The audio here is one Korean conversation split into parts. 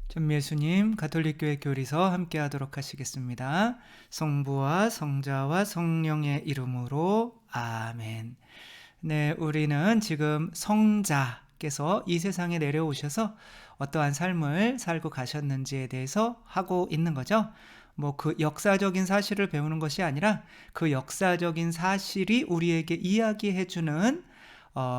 전미예수님 가톨릭교회 교리서 함께 하도록 하시겠습니다. 성부와 성자와 성령의 이름으로 아멘. 네, 우리는 지금 성자께서 이 세상에 내려오셔서 어떠한 삶을 살고 가셨는지에 대해서 하고 있는 거죠. 그 역사적인 사실을 배우는 것이 아니라 그 역사적인 사실이 우리에게 이야기해주는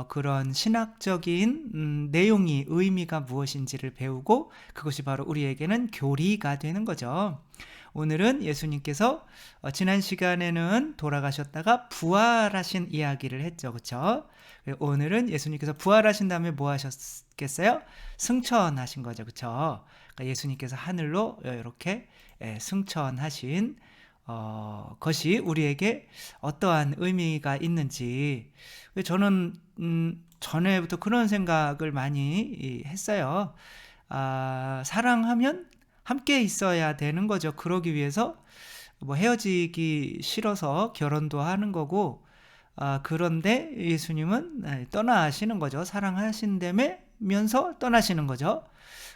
그런 신학적인 내용이 의미가 무엇인지를 배우고 그것이 바로 우리에게는 교리가 되는 거죠. 오늘은 예수님께서 지난 시간에는 돌아가셨다가 부활하신 이야기를 했죠. 그렇죠? 오늘은 예수님께서 부활하신 다음에 뭐 하셨겠어요? 승천하신 거죠. 그렇죠? 그러니까 예수님께서 하늘로 이렇게 승천하신 것이 우리에게 어떠한 의미가 있는지 저는 전에부터 그런 생각을 많이 했어요. 사랑하면 함께 있어야 되는 거죠. 그러기 위해서 헤어지기 싫어서 결혼도 하는 거고, 그런데 예수님은 떠나시는 거죠. 사랑하신다면서 떠나시는 거죠.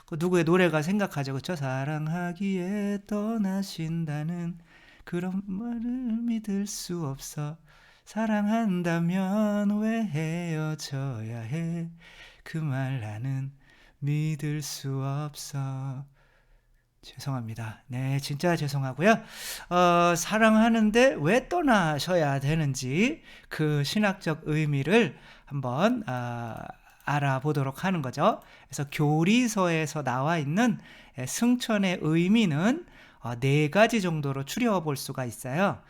그 누구의 노래가 생각하죠. 그렇죠? 사랑하기에 떠나신다는 그런 말을 믿을 수 없어. 사랑한다면 왜 헤어져야 해? 그 말 나는 믿을 수 없어. 죄송합니다. 네, 진짜 죄송하고요. 사랑하는데 왜 떠나셔야 되는지 그 신학적 의미를 한번 알아보도록 하는 거죠. 그래서 교리서에서 나와 있는 승천의 의미는 네 가지 정도로 추려볼 수가 있어요.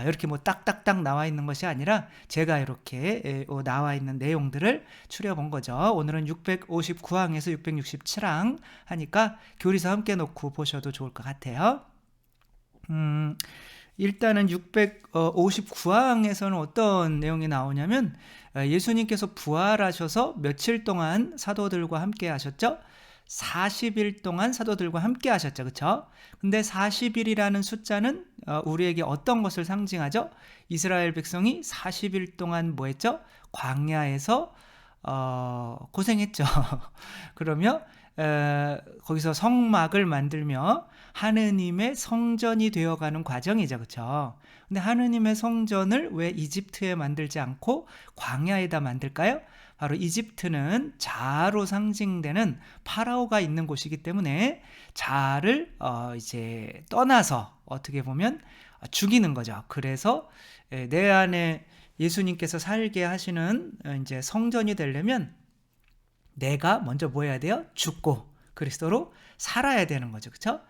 이렇게 딱딱딱 나와 있는 것이 아니라 제가 이렇게 나와 있는 내용들을 추려본 거죠. 오늘은 659항에서 667항 하니까 교리서 함께 놓고 보셔도 좋을 것 같아요. 일단은 659항에서는 어떤 내용이 나오냐면 예수님께서 부활하셔서 며칠 동안 사도들과 함께 하셨죠? 40일 동안 사도들과 함께 하셨죠. 그렇죠? 근데 40일이라는 숫자는 우리에게 어떤 것을 상징하죠? 이스라엘 백성이 40일 동안 뭐 했죠? 광야에서 고생했죠. 그러면 거기서 성막을 만들며 하느님의 성전이 되어가는 과정이죠. 그렇죠? 근데 하느님의 성전을 왜 이집트에 만들지 않고 광야에다 만들까요? 바로 이집트는 자아로 상징되는 파라오가 있는 곳이기 때문에 자아를 이제 떠나서 어떻게 보면 죽이는 거죠. 그래서 내 안에 예수님께서 살게 하시는 이제 성전이 되려면 내가 먼저 뭐 해야 돼요? 죽고 그리스도로 살아야 되는 거죠. 그렇죠?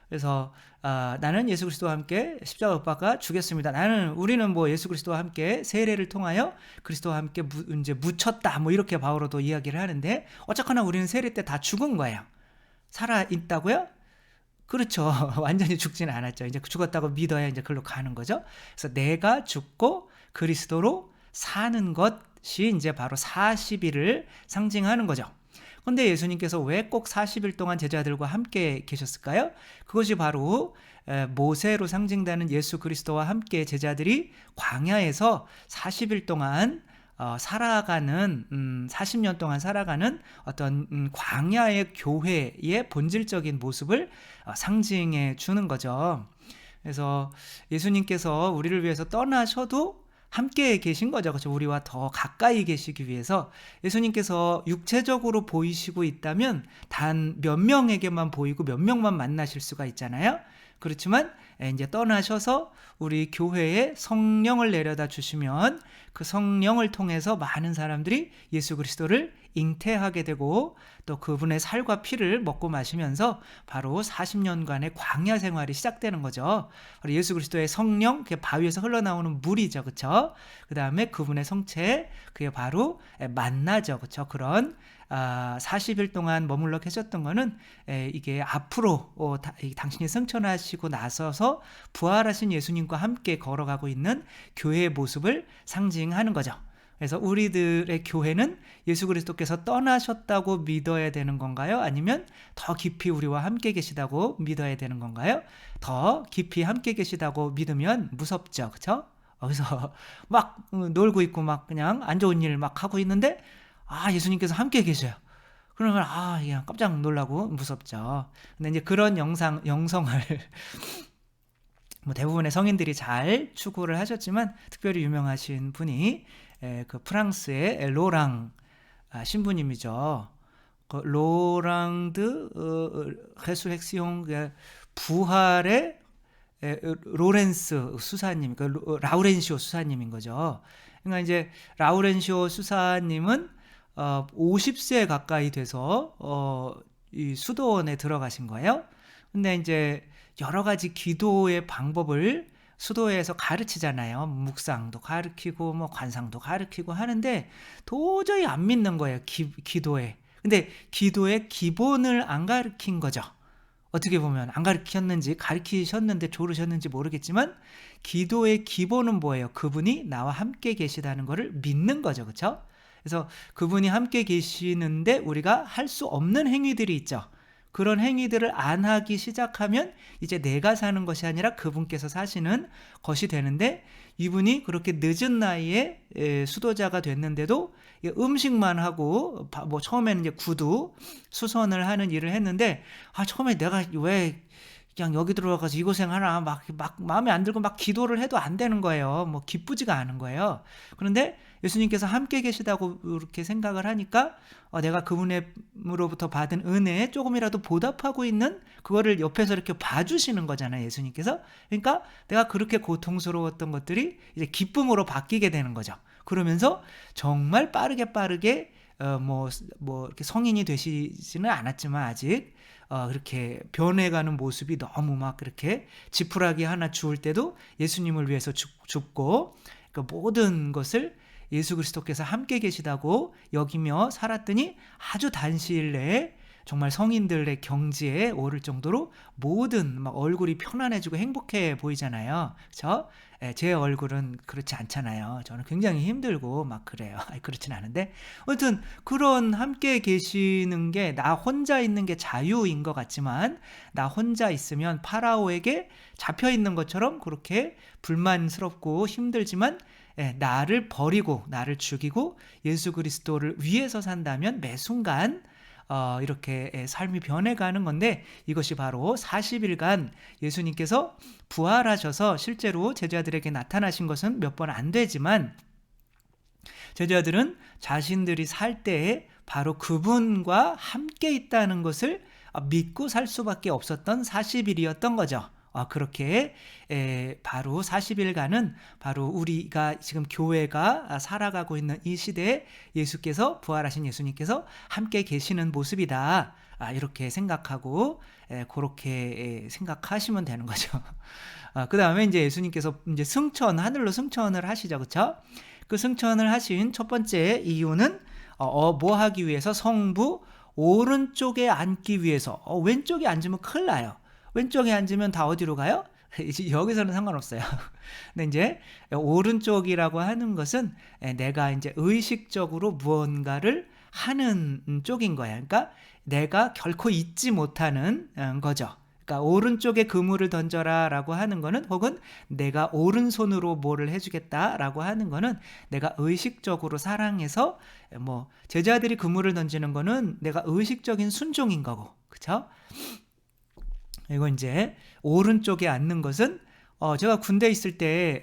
그래서 나는 예수 그리스도와 함께 십자가 못 박아 죽였습니다. 우리는 예수 그리스도와 함께 세례를 통하여 그리스도와 함께 이제 묻혔다. 이렇게 바울도 이야기를 하는데 어쨌거나 우리는 세례 때 다 죽은 거예요. 살아 있다고요? 그렇죠. 완전히 죽지는 않았죠. 이제 죽었다고 믿어야 이제 그걸로 가는 거죠. 그래서 내가 죽고 그리스도로 사는 것이 이제 바로 40일을 상징하는 거죠. 근데 예수님께서 왜 꼭 40일 동안 제자들과 함께 계셨을까요? 그것이 바로 모세로 상징되는 예수 그리스도와 함께 제자들이 광야에서 40일 동안 살아가는 40년 동안 살아가는 어떤 광야의 교회의 본질적인 모습을 상징해 주는 거죠. 그래서 예수님께서 우리를 위해서 떠나셔도 함께 계신 거죠. 그렇죠? 우리와 더 가까이 계시기 위해서 예수님께서 육체적으로 보이시고 있다면 단 몇 명에게만 보이고 몇 명만 만나실 수가 있잖아요. 그렇지만 이제 떠나셔서 우리 교회에 성령을 내려다 주시면 그 성령을 통해서 많은 사람들이 예수 그리스도를 잉태하게 되고 또 그분의 살과 피를 먹고 마시면서 바로 40년간의 광야 생활이 시작되는 거죠. 예수 그리스도의 성령, 그 바위에서 흘러나오는 물이죠. 그렇죠? 그 다음에 그분의 성체, 그게 바로 만나죠. 그렇죠? 그런 40일 동안 머물러 계셨던 거는 이게 앞으로 당신이 승천하시고 나서서 부활하신 예수님과 함께 걸어가고 있는 교회의 모습을 상징하는 거죠. 그래서 우리들의 교회는 예수 그리스도께서 떠나셨다고 믿어야 되는 건가요? 아니면 더 깊이 우리와 함께 계시다고 믿어야 되는 건가요? 더 깊이 함께 계시다고 믿으면 무섭죠. 그렇죠? 그래서 막 놀고 있고 막 그냥 안 좋은 일 막 하고 있는데 예수님께서 함께 계셔요. 그러면 그냥 깜짝 놀라고 무섭죠. 근데 이제 그런 영성을 뭐 대부분의 성인들이 잘 추구를 하셨지만 특별히 유명하신 분이 그 프랑스의 로랑 신부님이죠. 그 로랑드 레수렉시옹 부활의 로렌스 수사님, 라우렌시오 수사님인 거죠. 그러니까 이제 라우렌시오 수사님은 50세 가까이 돼서 이 수도원에 들어가신 거예요. 근데 이제 여러 가지 기도의 방법을 수도에서 가르치잖아요. 묵상도 가르치고 뭐 관상도 가르치고 하는데 도저히 안 믿는 거예요. 기도에. 근데 기도의 기본을 안 가르친 거죠. 어떻게 보면 안 가르치셨는데 조르셨는지 모르겠지만 기도의 기본은 뭐예요? 그분이 나와 함께 계시다는 것을 믿는 거죠. 그렇죠? 그래서 그분이 함께 계시는데 우리가 할 수 없는 행위들이 있죠. 그런 행위들을 안 하기 시작하면 이제 내가 사는 것이 아니라 그분께서 사시는 것이 되는데, 이분이 그렇게 늦은 나이에 수도자가 됐는데도 음식만 하고 뭐 처음에는 이제 구두 수선을 하는 일을 했는데 처음에 내가 왜 그냥 여기 들어가서 이 고생하나 막 마음에 안 들고 막 기도를 해도 안 되는 거예요. 뭐 기쁘지가 않은 거예요. 그런데 예수님께서 함께 계시다고 이렇게 생각을 하니까 내가 그분으로부터 받은 은혜에 조금이라도 보답하고 있는 그거를 옆에서 이렇게 봐주시는 거잖아요, 예수님께서. 그러니까 내가 그렇게 고통스러웠던 것들이 이제 기쁨으로 바뀌게 되는 거죠. 그러면서 정말 빠르게 뭐 이렇게 성인이 되시지는 않았지만 아직 그렇게 변해가는 모습이 너무 막 그렇게 지푸라기 하나 주울 때도 예수님을 위해서 죽고, 그러니까 모든 것을 예수 그리스도께서 함께 계시다고 여기며 살았더니 아주 단시일 내에 정말 성인들의 경지에 오를 정도로 모든 막 얼굴이 편안해지고 행복해 보이잖아요. 그렇죠? 제 얼굴은 그렇지 않잖아요. 저는 굉장히 힘들고 막 그래요. 그렇진 않은데 아무튼 그런 함께 계시는 게 나 혼자 있는 게 자유인 것 같지만 나 혼자 있으면 파라오에게 잡혀 있는 것처럼 그렇게 불만스럽고 힘들지만 나를 버리고 나를 죽이고 예수 그리스도를 위해서 산다면 매 순간 이렇게 삶이 변해가는 건데, 이것이 바로 40일간 예수님께서 부활하셔서 실제로 제자들에게 나타나신 것은 몇 번 안 되지만 제자들은 자신들이 살 때에 바로 그분과 함께 있다는 것을 믿고 살 수밖에 없었던 40일이었던 거죠. 그렇게 바로 40일간은 바로 우리가 지금 교회가 살아가고 있는 이 시대에 예수께서, 부활하신 예수님께서 함께 계시는 모습이다, 이렇게 생각하고 그렇게 생각하시면 되는 거죠. 그 다음에 이제 예수님께서 이제 하늘로 승천을 하시죠. 그렇죠? 그 승천을 하신 첫 번째 이유는 뭐 하기 위해서? 성부 오른쪽에 앉기 위해서. 왼쪽에 앉으면 큰일 나요. 왼쪽에 앉으면 다 어디로 가요? 여기서는 상관없어요. 근데 이제 오른쪽이라고 하는 것은 내가 이제 의식적으로 무언가를 하는 쪽인 거야. 그러니까 내가 결코 잊지 못하는 거죠. 그러니까 오른쪽에 그물을 던져라 라고 하는 거는, 혹은 내가 오른손으로 뭐를 해주겠다 라고 하는 거는 내가 의식적으로 사랑해서, 뭐 제자들이 그물을 던지는 거는 내가 의식적인 순종인 거고, 그쵸? 이거 이제 오른쪽에 앉는 것은 제가 군대 있을 때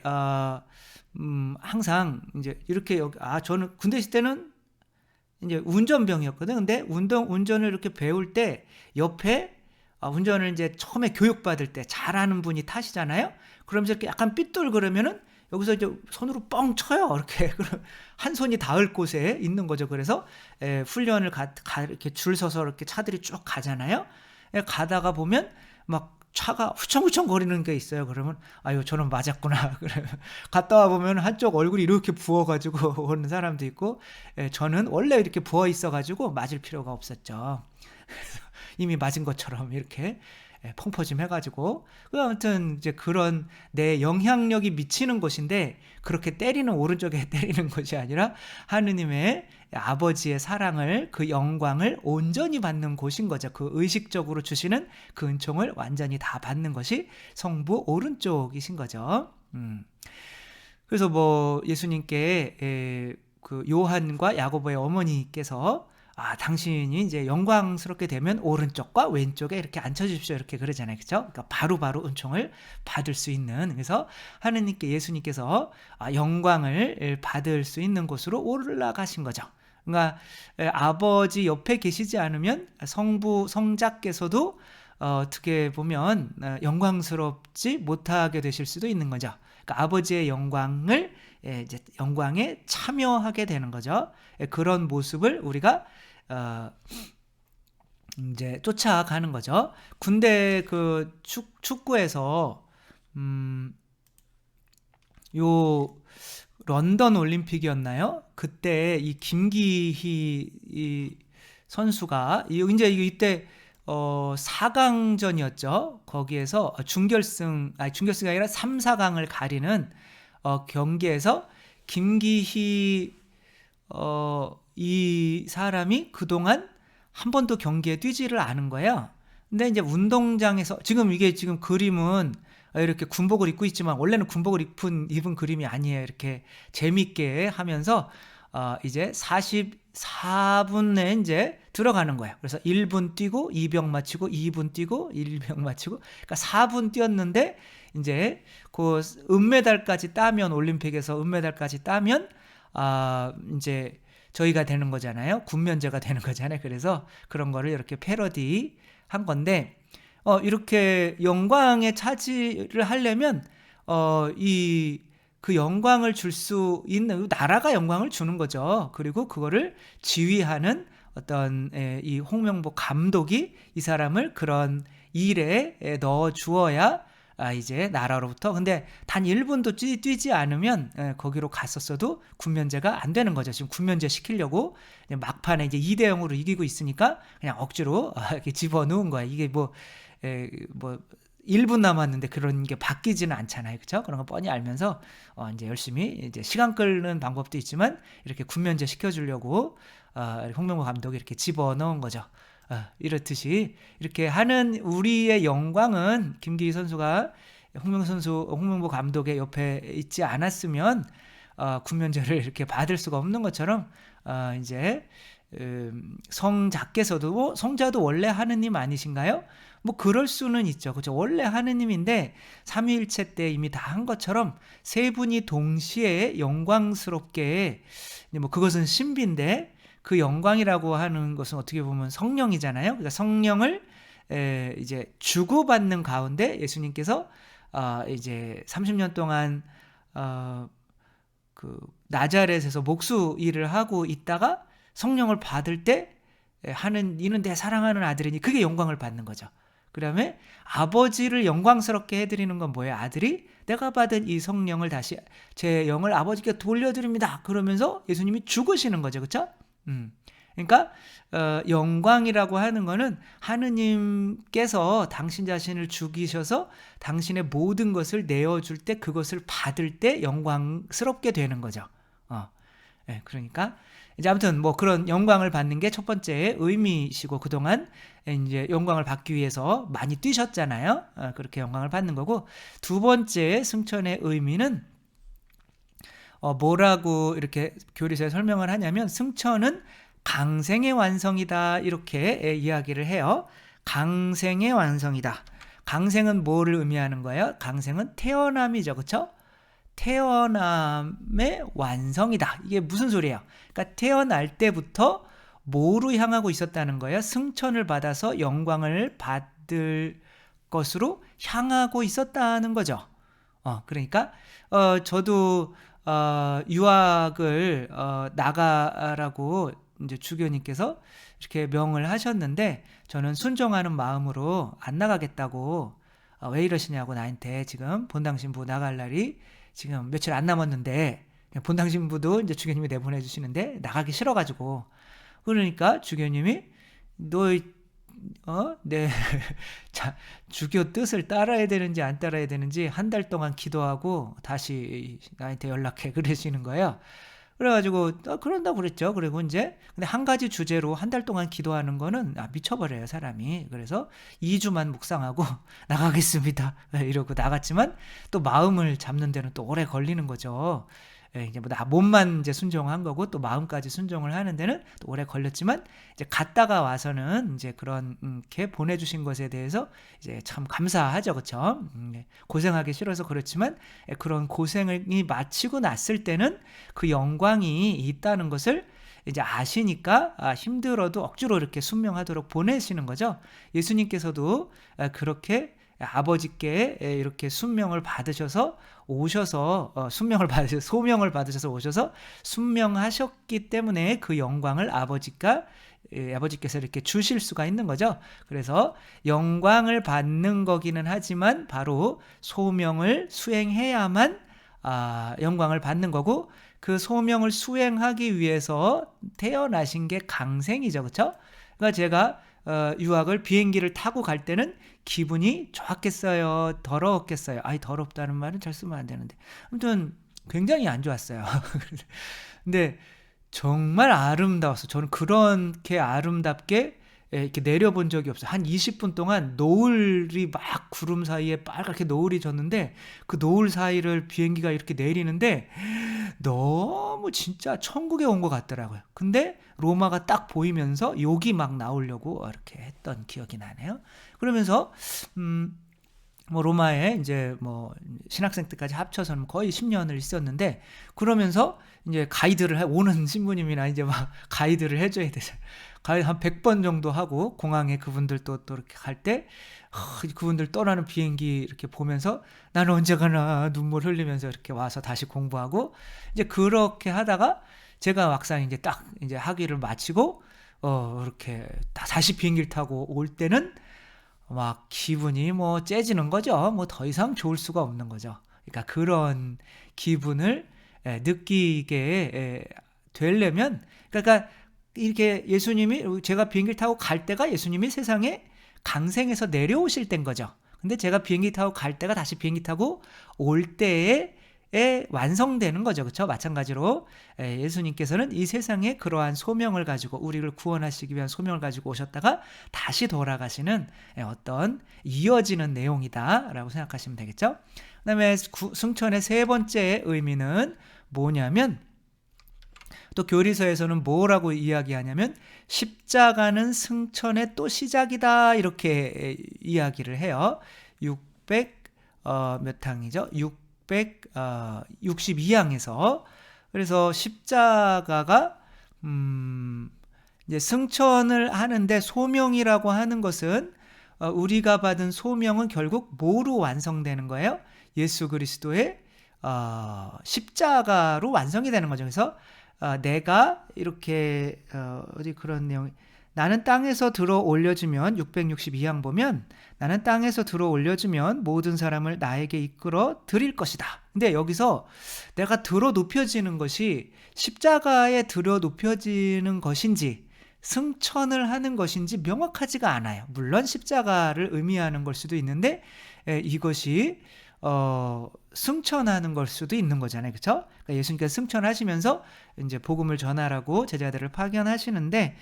항상 이제 이렇게 저는 군대 있을 때는 이제 운전병이었거든. 근데 운전을 이렇게 배울 때 옆에 운전을 이제 처음에 교육받을 때 잘하는 분이 타시잖아요. 그러면서 이렇게 약간 삐뚤그러면은 여기서 이제 손으로 뻥 쳐요. 이렇게 한 손이 닿을 곳에 있는 거죠. 그래서 훈련을 이렇게 줄 서서 이렇게 차들이 쭉 가잖아요. 가다가 보면 막 차가 후청후청 거리는 게 있어요. 그러면 저는 맞았구나. 갔다 와 보면 한쪽 얼굴이 이렇게 부어가지고 오는 사람도 있고, 저는 원래 이렇게 부어 있어가지고 맞을 필요가 없었죠. 이미 맞은 것처럼 이렇게 펑퍼짐 해가지고, 아무튼 이제 그런 내 영향력이 미치는 곳인데, 그렇게 때리는 오른쪽에 때리는 것이 아니라 하느님의 아버지의 사랑을, 그 영광을 온전히 받는 곳인 거죠. 그 의식적으로 주시는 그 은총을 완전히 다 받는 것이 성부 오른쪽이신 거죠. 그래서 뭐 예수님께 그 요한과 야고보의 어머니께서 당신이 이제 영광스럽게 되면 오른쪽과 왼쪽에 이렇게 앉혀주십시오. 이렇게 그러잖아요. 그죠? 그러니까 바로바로 은총을 받을 수 있는, 그래서 하느님께, 예수님께서 영광을 받을 수 있는 곳으로 올라가신 거죠. 그러니까 아버지 옆에 계시지 않으면 성부, 성자께서도 어떻게 보면 영광스럽지 못하게 되실 수도 있는 거죠. 그러니까 아버지의 영광을 이제 영광에 참여하게 되는 거죠. 그런 모습을 우리가 이제 쫓아가는 거죠. 군대 그 축구에서 요 런던 올림픽이었나요? 그때 이 김기희 이 선수가 이제 이때 4강전이었죠. 거기에서 준결승이 아니라 3, 4강을 가리는 경기에서 김기희 이 사람이 그동안 한 번도 경기에 뛰지를 않은 거예요. 근데 이제 운동장에서 지금 그림은 이렇게 군복을 입고 있지만 원래는 군복을 입은 그림이 아니에요. 이렇게 재밌게 하면서 이제 44분에 이제 들어가는 거예요. 그래서 1분 뛰고 2병 마치고 2분 뛰고 1병 마치고, 그러니까 4분 뛰었는데 이제 그 은메달까지 따면, 올림픽에서 은메달까지 따면 이제 저희가 되는 거잖아요. 군면제가 되는 거잖아요. 그래서 그런 거를 이렇게 패러디 한 건데, 이렇게 영광에 차지를 하려면 그 영광을 줄 수 있는, 나라가 영광을 주는 거죠. 그리고 그거를 지휘하는 어떤 이 홍명보 감독이 이 사람을 그런 일에 넣어 주어야 이제 나라로부터, 근데 단 1분도 뛰지 않으면 거기로 갔었어도 군면제가 안 되는 거죠. 지금 군면제 시키려고 막판에 이제 2대 0으로 이기고 있으니까 그냥 억지로 이렇게 집어넣은 거야. 이게 뭐 1분 남았는데 그런 게 바뀌지는 않잖아요. 그렇죠? 그런 거 뻔히 알면서 이제 열심히 이제 시간 끌는 방법도 있지만 이렇게 군면제 시켜주려고 홍명보 감독이 이렇게 집어넣은 거죠. 이렇듯이 이렇게 하는 우리의 영광은 김기희 선수가 홍명보 감독의 옆에 있지 않았으면 군면제를 이렇게 받을 수가 없는 것처럼 이제 성자께서도 성자도 원래 하느님 아니신가요? 뭐 그럴 수는 있죠. 그렇죠. 원래 하느님인데 삼위일체 때 이미 다 한 것처럼 세 분이 동시에 영광스럽게, 뭐 그것은 신비인데 그 영광이라고 하는 것은 어떻게 보면 성령이잖아요. 그러니까 성령을 이제 주고받는 가운데 예수님께서 이제 30년 동안 그 나자렛에서 목수 일을 하고 있다가 성령을 받을 때 이는 내 사랑하는 아들이니, 그게 영광을 받는 거죠. 그다음에 아버지를 영광스럽게 해드리는 건 뭐예요? 아들이 내가 받은 이 성령을 다시 제 영을 아버지께 돌려드립니다. 그러면서 예수님이 죽으시는 거죠. 그렇죠? 그러니까 영광이라고 하는 거는 하느님께서 당신 자신을 죽이셔서 당신의 모든 것을 내어줄 때, 그것을 받을 때 영광스럽게 되는 거죠. 네, 그러니까 이제 아무튼 뭐 그런 영광을 받는 게 첫 번째 의미시고, 그동안 이제 영광을 받기 위해서 많이 뛰셨잖아요. 그렇게 영광을 받는 거고, 두 번째 승천의 의미는 뭐라고 이렇게 교리서에 설명을 하냐면, 승천은 강생의 완성이다, 이렇게 이야기를 해요. 강생의 완성이다. 강생은 뭐를 의미하는 거예요? 강생은 태어남이죠. 그렇죠? 태어남의 완성이다. 이게 무슨 소리예요? 그러니까 태어날 때부터 뭐로 향하고 있었다는 거예요? 승천을 받아서 영광을 받을 것으로 향하고 있었다는 거죠. 그러니까 저도 유학을 나가라고 이제 주교님께서 이렇게 명을 하셨는데, 저는 순종하는 마음으로 안 나가겠다고, 왜 이러시냐고, 나한테 지금 본당신부 나갈 날이 지금 며칠 안 남았는데, 본당신부도 이제 주교님이 내보내 주시는데 나가기 싫어가지고, 그러니까 주교님이 자, 주교 뜻을 따라야 되는지 안 따라야 되는지 한 달 동안 기도하고 다시 나한테 연락해, 그러시는 거예요. 그래가지고 그런다고 그랬죠. 그리고 이제 근데 한 가지 주제로 한 달 동안 기도하는 거는 미쳐버려요, 사람이. 그래서 2주만 묵상하고 나가겠습니다 이러고 나갔지만, 또 마음을 잡는 데는 또 오래 걸리는 거죠. 이제 뭐 나 몸만 이제 순종한 거고 또 마음까지 순종을 하는 데는 또 오래 걸렸지만 이제 갔다가 와서는 이제 그런 게 보내주신 것에 대해서 이제 참 감사하죠, 그렇죠? 고생하기 싫어서 그렇지만 그런 고생이 마치고 났을 때는 그 영광이 있다는 것을 이제 아시니까 힘들어도 억지로 이렇게 순명하도록 보내시는 거죠. 예수님께서도 그렇게 아버지께 이렇게 순명을 받으셔서 오셔서 소명을 받으셔서 오셔서 순명하셨기 때문에 그 영광을 아버지께서 이렇게 주실 수가 있는 거죠. 그래서 영광을 받는 거기는 하지만 바로 소명을 수행해야만 영광을 받는 거고, 그 소명을 수행하기 위해서 태어나신 게 강생이죠, 그렇죠? 그러니까 제가 유학을 비행기를 타고 갈 때는 기분이 좋았겠어요, 더러웠겠어요? 더럽다는 말은 잘 쓰면 안 되는데 아무튼 굉장히 안 좋았어요. 근데 정말 아름다웠어. 저는 그렇게 아름답게 이렇게 내려본 적이 없어요. 한 20분 동안 노을이 막 구름 사이에 빨갛게 노을이 졌는데 그 노을 사이를 비행기가 이렇게 내리는데 너무 진짜 천국에 온 것 같더라고요. 근데 로마가 딱 보이면서 욕이 막 나오려고 이렇게 했던 기억이 나네요. 그러면서 뭐 로마에 이제 뭐 신학생 때까지 합쳐서는 거의 10년을 있었는데, 그러면서 이제 가이드를 오는 신부님이나 이제 막 가이드를 해줘야 되잖아요. 가이드 한 100번 정도 하고 공항에 그분들 또 이렇게 갈 때 그분들 떠나는 비행기 이렇게 보면서 나는 언제 가나 눈물 흘리면서 이렇게 와서 다시 공부하고, 이제 그렇게 하다가 제가 막상 이제 딱 이제 학위를 마치고 이렇게 다시 비행기를 타고 올 때는 막 기분이 뭐 째지는 거죠. 뭐 더 이상 좋을 수가 없는 거죠. 그러니까 그런 기분을 느끼게 되려면, 그러니까 이렇게 예수님이, 제가 비행기를 타고 갈 때가 예수님이 세상에 강생에서 내려오실 때인 거죠. 근데 제가 비행기 타고 갈 때가 다시 비행기 타고 올 때에 완성되는 거죠. 그렇죠? 마찬가지로 예수님께서는 이 세상에 그러한 소명을 가지고, 우리를 구원하시기 위한 소명을 가지고 오셨다가 다시 돌아가시는 어떤 이어지는 내용이다라고 생각하시면 되겠죠. 그 다음에 승천의 세 번째 의미는 뭐냐면, 또 교리서에서는 뭐라고 이야기하냐면 십자가는 승천의 또 시작이다, 이렇게 이야기를 해요. 600 몇 항이죠? 662항에서. 그래서 십자가가 이제 승천을 하는데, 소명이라고 하는 것은 우리가 받은 소명은 결국 뭐로 완성되는 거예요? 예수 그리스도의 십자가로 완성이 되는 거죠. 그래서 내가 이렇게 어디 그런 내용, 나는 땅에서 들어 올려주면, 662항 보면 나는 땅에서 들어 올려주면 모든 사람을 나에게 이끌어 드릴 것이다. 근데 여기서 내가 들어 높여지는 것이 십자가에 들어 높여지는 것인지 승천을 하는 것인지 명확하지가 않아요. 물론 십자가를 의미하는 걸 수도 있는데 이것이 승천하는 걸 수도 있는 거잖아요. 그렇죠? 그러니까 예수님께서 승천하시면서 이제 복음을 전하라고 제자들을 파견하시는데,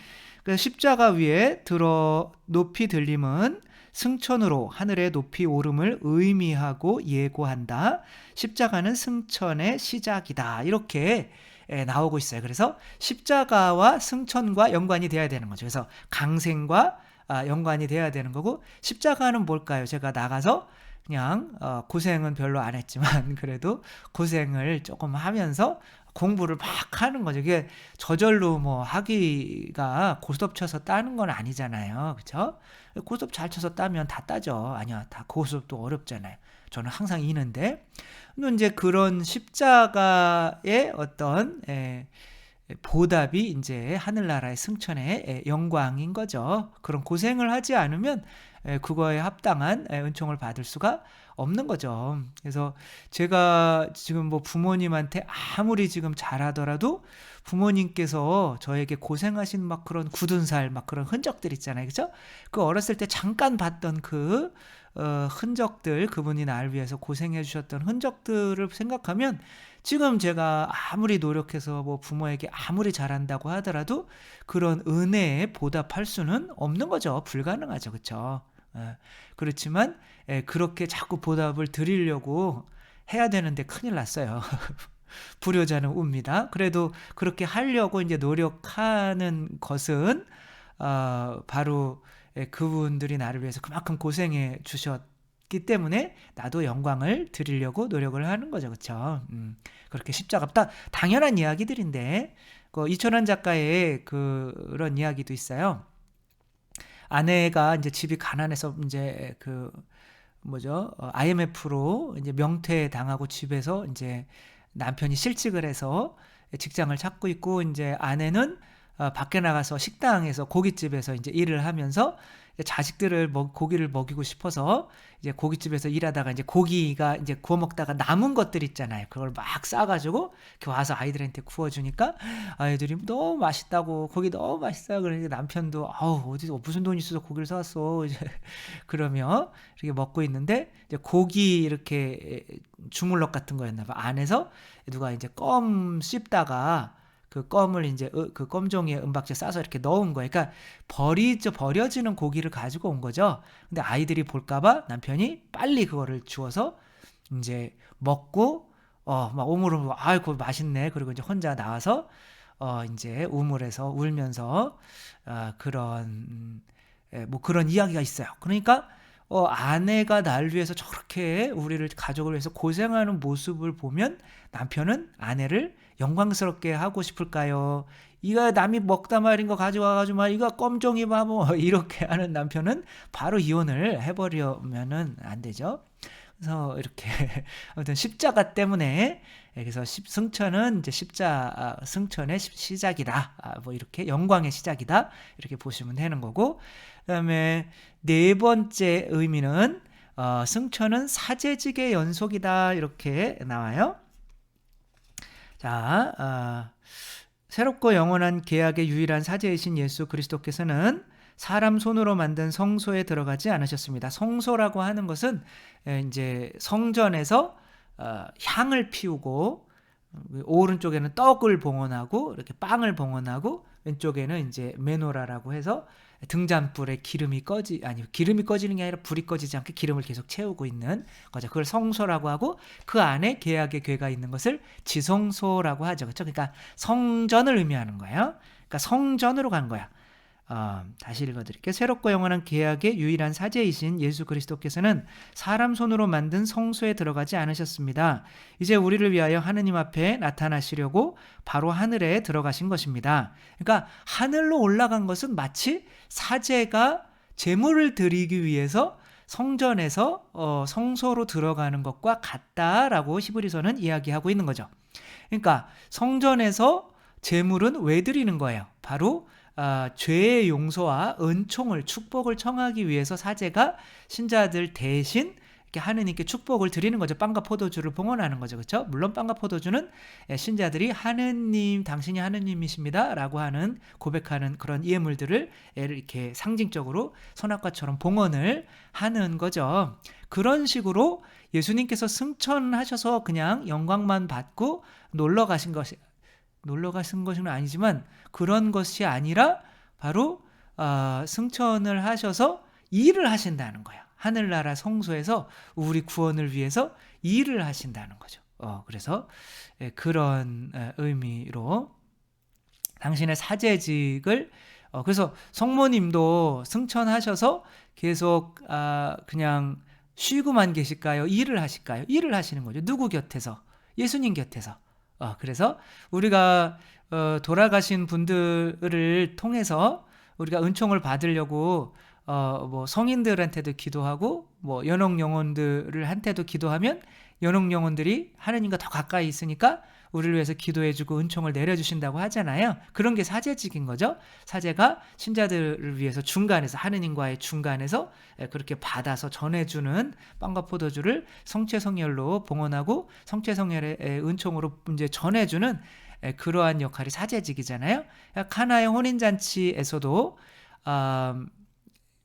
그 십자가 위에 들어 높이 들림은 승천으로 하늘에 높이 오름을 의미하고 예고한다. 십자가는 승천의 시작이다. 이렇게 나오고 있어요. 그래서 십자가와 승천과 연관이 돼야 되는 거죠. 그래서 강생과 연관이 돼야 되는 거고, 십자가는 뭘까요? 제가 나가서 그냥 고생은 별로 안 했지만 그래도 고생을 조금 하면서 공부를 막 하는 거죠. 이게 저절로 뭐 학위가 고스톱 쳐서 따는 건 아니잖아요. 그렇죠? 고스톱 잘 쳐서 따면 다 따죠. 아니야, 다 고스톱도 어렵잖아요. 저는 항상 이는데, 이제 그런 십자가의 어떤 보답이 이제 하늘나라의 승천의 영광인 거죠. 그런 고생을 하지 않으면 그거에 합당한 은총을 받을 수가 없는 거죠. 그래서 제가 지금 뭐 부모님한테 아무리 지금 잘하더라도 부모님께서 저에게 고생하신 막 그런 굳은 살, 막 그런 흔적들 있잖아요. 그죠? 그 어렸을 때 잠깐 봤던 그 흔적들, 그분이 나를 위해서 고생해 주셨던 흔적들을 생각하면 지금 제가 아무리 노력해서 뭐 부모에게 아무리 잘한다고 하더라도 그런 은혜에 보답할 수는 없는 거죠. 불가능하죠. 그렇죠? 그렇지만 그렇게 자꾸 보답을 드리려고 해야 되는데 큰일 났어요. 불효자는 우입니다. 그래도 그렇게 하려고 이제 노력하는 것은 바로 그분들이 나를 위해서 그만큼 고생해 주셨기 때문에 나도 영광을 드리려고 노력을 하는 거죠. 그렇죠? 그렇게 십자가 당연한 이야기들인데 이철환 작가의 그런 이야기도 있어요. 아내가 이제 집이 가난해서 이제 IMF로 이제 명퇴 당하고 집에서 이제 남편이 실직을 해서 직장을 찾고 있고, 이제 아내는 밖에 나가서 식당에서 고깃집에서 이제 일을 하면서 자식들을 고기를 먹이고 싶어서 이제 고깃집에서 일하다가 이제 고기가 이제 구워 먹다가 남은 것들 있잖아요. 그걸 막 싸가지고 이렇게 와서 아이들한테 구워주니까 아이들이 너무 맛있다고, 고기 너무 맛있어요. 그러니까 남편도 어디서 무슨 돈이 있어서 고기를 사왔어 이제 그러며 이렇게 먹고 있는데, 이제 고기 이렇게 주물럭 같은 거였나 봐. 안에서 누가 이제 껌 씹다가 그 껌을 이제 그 껌종이에 은박지에 싸서 이렇게 넣은 거예요. 그러니까 버려지는 고기를 가지고 온 거죠. 근데 아이들이 볼까봐 남편이 빨리 그거를 주워서 이제 먹고 막 오물오물 그거 맛있네. 그리고 이제 혼자 나와서 이제 우물에서 울면서 그런 뭐 그런 이야기가 있어요. 그러니까 아내가 날 위해서 저렇게 우리를 가족을 위해서 고생하는 모습을 보면 남편은 아내를 영광스럽게 하고 싶을까요? 이거 남이 먹다 말인 거 가져와가지고 이거 껌종이 봐 뭐 이렇게 하는 남편은 바로 이혼을 해버리면은 안 되죠. 그래서 이렇게 아무튼 십자가 때문에, 그래서 승천은 이제 승천의 시작이다. 뭐 이렇게 영광의 시작이다. 이렇게 보시면 되는 거고, 그다음에 네 번째 의미는 승천은 사제직의 연속이다. 이렇게 나와요. 자, 새롭고 영원한 계약의 유일한 사제이신 예수 그리스도께서는 사람 손으로 만든 성소에 들어가지 않으셨습니다. 성소라고 하는 것은 이제 성전에서 향을 피우고, 오른쪽에는 떡을 봉헌하고 이렇게 빵을 봉헌하고, 왼쪽에는 이제 메노라라고 해서 등잔불에 기름이 꺼지는 게 아니라 불이 꺼지지 않게 기름을 계속 채우고 있는 거죠. 그걸 성소라고 하고, 그 안에 계약의 궤가 있는 것을 지성소라고 하죠. 그렇죠? 그러니까 성전을 의미하는 거예요. 그러니까 성전으로 간 거야. 다시 읽어드릴게요. 새롭고 영원한 계약의 유일한 사제이신 예수 그리스도께서는 사람 손으로 만든 성소에 들어가지 않으셨습니다. 이제 우리를 위하여 하느님 앞에 나타나시려고 바로 하늘에 들어가신 것입니다. 그러니까 하늘로 올라간 것은 마치 사제가 제물을 드리기 위해서 성전에서 성소로 들어가는 것과 같다라고 히브리서는 이야기하고 있는 거죠. 그러니까 성전에서 제물은 왜 드리는 거예요? 바로 죄의 용서와 은총을, 축복을 청하기 위해서 사제가 신자들 대신 이렇게 하느님께 축복을 드리는 거죠. 빵과 포도주를 봉헌하는 거죠. 그렇죠? 물론 빵과 포도주는 신자들이 하느님, 당신이 하느님이십니다 라고 하는 고백하는 그런 예물들을 이렇게 상징적으로 선악과처럼 봉헌을 하는 거죠. 그런 식으로 예수님께서 승천하셔서 그냥 영광만 받고 놀러 가신 것은 아니지만, 그런 것이 아니라 바로 승천을 하셔서 일을 하신다는 거야. 하늘나라 성소에서 우리 구원을 위해서 일을 하신다는 거죠. 그래서 그런 의미로 당신의 사제직을 그래서 성모님도 승천하셔서 계속 그냥 쉬고만 계실까요? 일을 하실까요? 일을 하시는 거죠. 누구 곁에서? 예수님 곁에서. 그래서 우리가 돌아가신 분들을 통해서 우리가 은총을 받으려고 뭐 성인들한테도 기도하고, 뭐 연옥 영혼들을 한테도 기도하면 연옥 영혼들이 하나님과 더 가까이 있으니까 우리를 위해서 기도해주고 은총을 내려주신다고 하잖아요. 그런 게 사제직인 거죠. 사제가 신자들을 위해서 중간에서, 하느님과의 중간에서 그렇게 받아서 전해주는 빵과 포도주를 성체성혈로 봉헌하고 성체성혈의 은총으로 이제 전해주는 그러한 역할이 사제직이잖아요. 카나의 혼인잔치에서도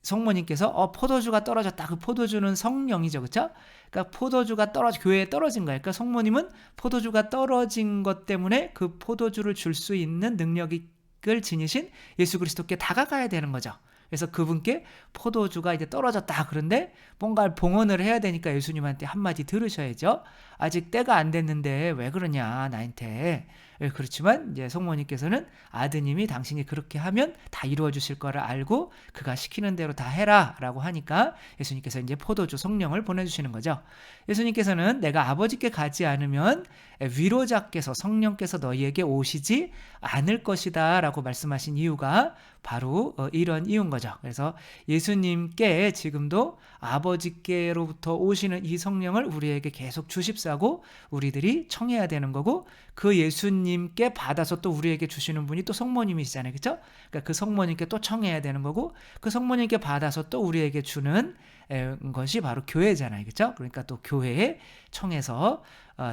성모님께서 포도주가 떨어졌다. 그 포도주는 성령이죠. 그렇죠? 그러니까 포도주가 교회에 떨어진 거예요. 그러니까 성모님은 포도주가 떨어진 것 때문에 그 포도주를 줄 수 있는 능력을 지니신 예수 그리스도께 다가가야 되는 거죠. 그래서 그분께 포도주가 이제 떨어졌다. 그런데 뭔가 봉헌을 해야 되니까 예수님한테 한마디 들으셔야죠. 아직 때가 안 됐는데 왜 그러냐 나한테. 그렇지만 이제 성모님께서는 아드님이 당신이 그렇게 하면 다 이루어 주실 거를 알고 그가 시키는 대로 다 해라라고 하니까 예수님께서 이제 포도주 성령을 보내주시는 거죠. 예수님께서는 내가 아버지께 가지 않으면 위로자께서 성령께서 너희에게 오시지 않을 것이다 라고 말씀하신 이유가 바로 이런 이유인 거죠. 그래서 예수님께 지금도 아버지께로부터 오시는 이 성령을 우리에게 계속 주십사고 우리들이 청해야 되는 거고, 그 예수님께 받아서 또 우리에게 주시는 분이 또 성모님이시잖아요. 그렇죠? 그러니까 그 성모님께 또 청해야 되는 거고, 그 성모님께 받아서 또 우리에게 주는 것이 바로 교회잖아요. 그렇죠? 그러니까 또 교회에 청해서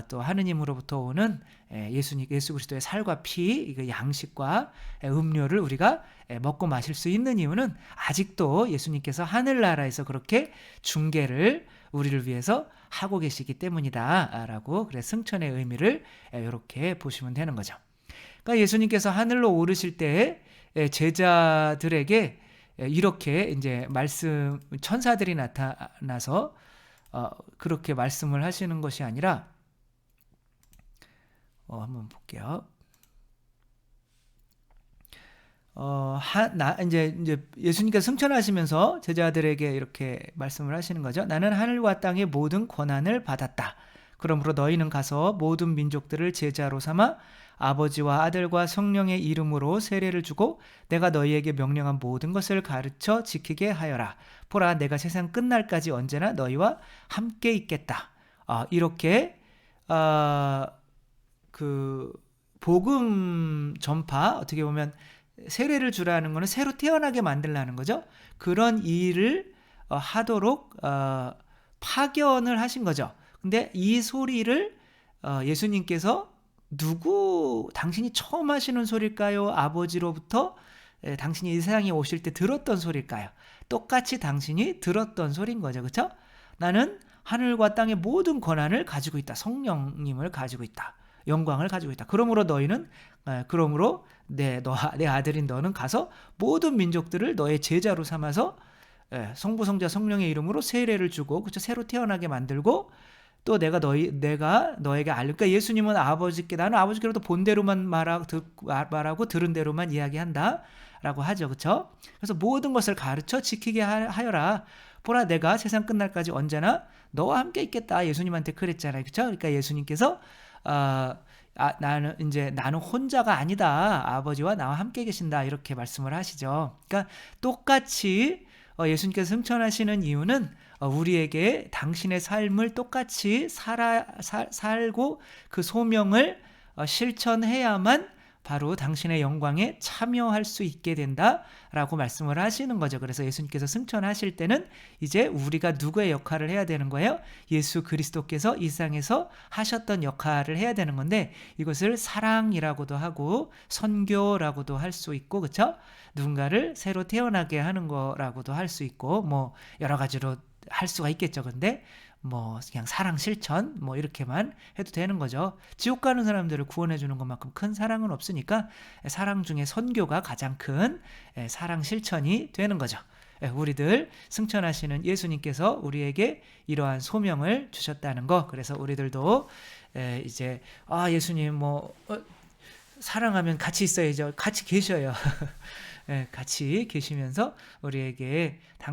또 하느님으로부터 오는 예수 그리스도의 살과 피, 양식과 음료를 우리가 먹고 마실 수 있는 이유는 아직도 예수님께서 하늘나라에서 그렇게 중계를 우리를 위해서 하고 계시기 때문이다 라고, 그래 승천의 의미를 이렇게 보시면 되는 거죠. 그러니까 예수님께서 하늘로 오르실 때 제자들에게 이렇게 이제 천사들이 나타나서 그렇게 말씀을 하시는 것이 아니라, 한번 볼게요. 이제 예수님께서 승천하시면서 제자들에게 이렇게 말씀을 하시는 거죠. 나는 하늘과 땅의 모든 권한을 받았다. 그러므로 너희는 가서 모든 민족들을 제자로 삼아 아버지와 아들과 성령의 이름으로 세례를 주고 내가 너희에게 명령한 모든 것을 가르쳐 지키게 하여라. 보라, 내가 세상 끝날까지 언제나 너희와 함께 있겠다. 이렇게 그 복음 전파, 어떻게 보면 세례를 주라는 것은 새로 태어나게 만들라는 거죠. 그런 일을 하도록 파견을 하신 거죠. 근데 이 소리를 예수님께서 당신이 처음 하시는 소리일까요? 아버지로부터 당신이 이 세상에 오실 때 들었던 소리일까요? 똑같이 당신이 들었던 소리인 거죠. 그렇죠? 나는 하늘과 땅의 모든 권한을 가지고 있다. 성령님을 가지고 있다. 영광을 가지고 있다. 그러므로 내 아들인 너는 가서 모든 민족들을 너의 제자로 삼아서 성부 성자 성령의 이름으로 세례를 주고, 그렇죠? 새로 태어나게 만들고, 또 내가 너에게 그러니까 예수님은 나는 아버지께로부터 본 대로만 말하고 들은 대로만 이야기한다 라고 하죠. 그렇죠? 그래서 모든 것을 가르쳐 지키게 하여라. 보라, 내가 세상 끝날까지 언제나 너와 함께 있겠다. 예수님한테 그랬잖아요. 그렇죠? 그러니까 예수님께서 나는 혼자가 아니다. 아버지와 나와 함께 계신다. 이렇게 말씀을 하시죠. 그러니까 똑같이 예수님께서 승천하시는 이유는 우리에게 당신의 삶을 똑같이 살고 그 소명을 실천해야만 바로 당신의 영광에 참여할 수 있게 된다라고 말씀을 하시는 거죠. 그래서 예수님께서 승천하실 때는 이제 우리가 누구의 역할을 해야 되는 거예요? 예수 그리스도께서 이 세상에서 하셨던 역할을 해야 되는 건데, 이것을 사랑이라고도 하고 선교라고도 할 수 있고, 그렇죠? 누군가를 새로 태어나게 하는 거라고도 할 수 있고, 뭐 여러 가지로 할 수가 있겠죠. 근데 그냥 사랑 실천 이렇게만 해도 되는 거죠. 지옥 가는 사람들을 구원해 주는 것만큼 큰 사랑은 없으니까 사랑 중에 선교가 가장 큰 사랑 실천이 되는 거죠. 우리들 승천하시는 예수님께서 우리에게 이러한 소명을 주셨다는 거. 그래서 우리들도 이제 예수님 사랑하면 같이 있어야죠. 같이 계셔요. 같이 계시면서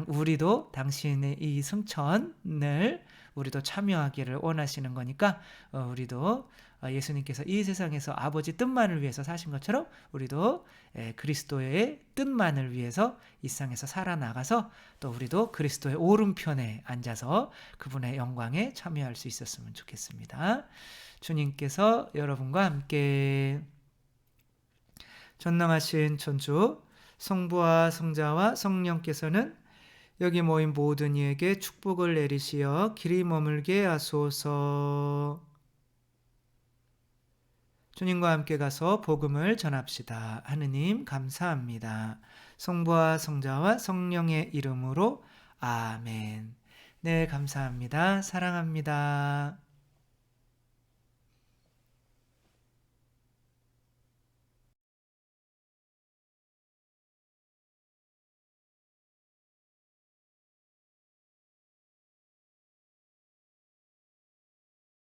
우리도 당신의 이 승천을 우리도 참여하기를 원하시는 거니까, 우리도 예수님께서 이 세상에서 아버지 뜻만을 위해서 사신 것처럼 우리도 그리스도의 뜻만을 위해서 이 세상에서 살아나가서 또 우리도 그리스도의 오른편에 앉아서 그분의 영광에 참여할 수 있었으면 좋겠습니다. 주님께서 여러분과 함께 전능하신 천주 성부와 성자와 성령께서는 여기 모인 모든 이에게 축복을 내리시어 길이 머물게 하소서. 주님과 함께 가서 복음을 전합시다. 하느님 감사합니다. 성부와 성자와 성령의 이름으로 아멘. 네, 감사합니다. 사랑합니다.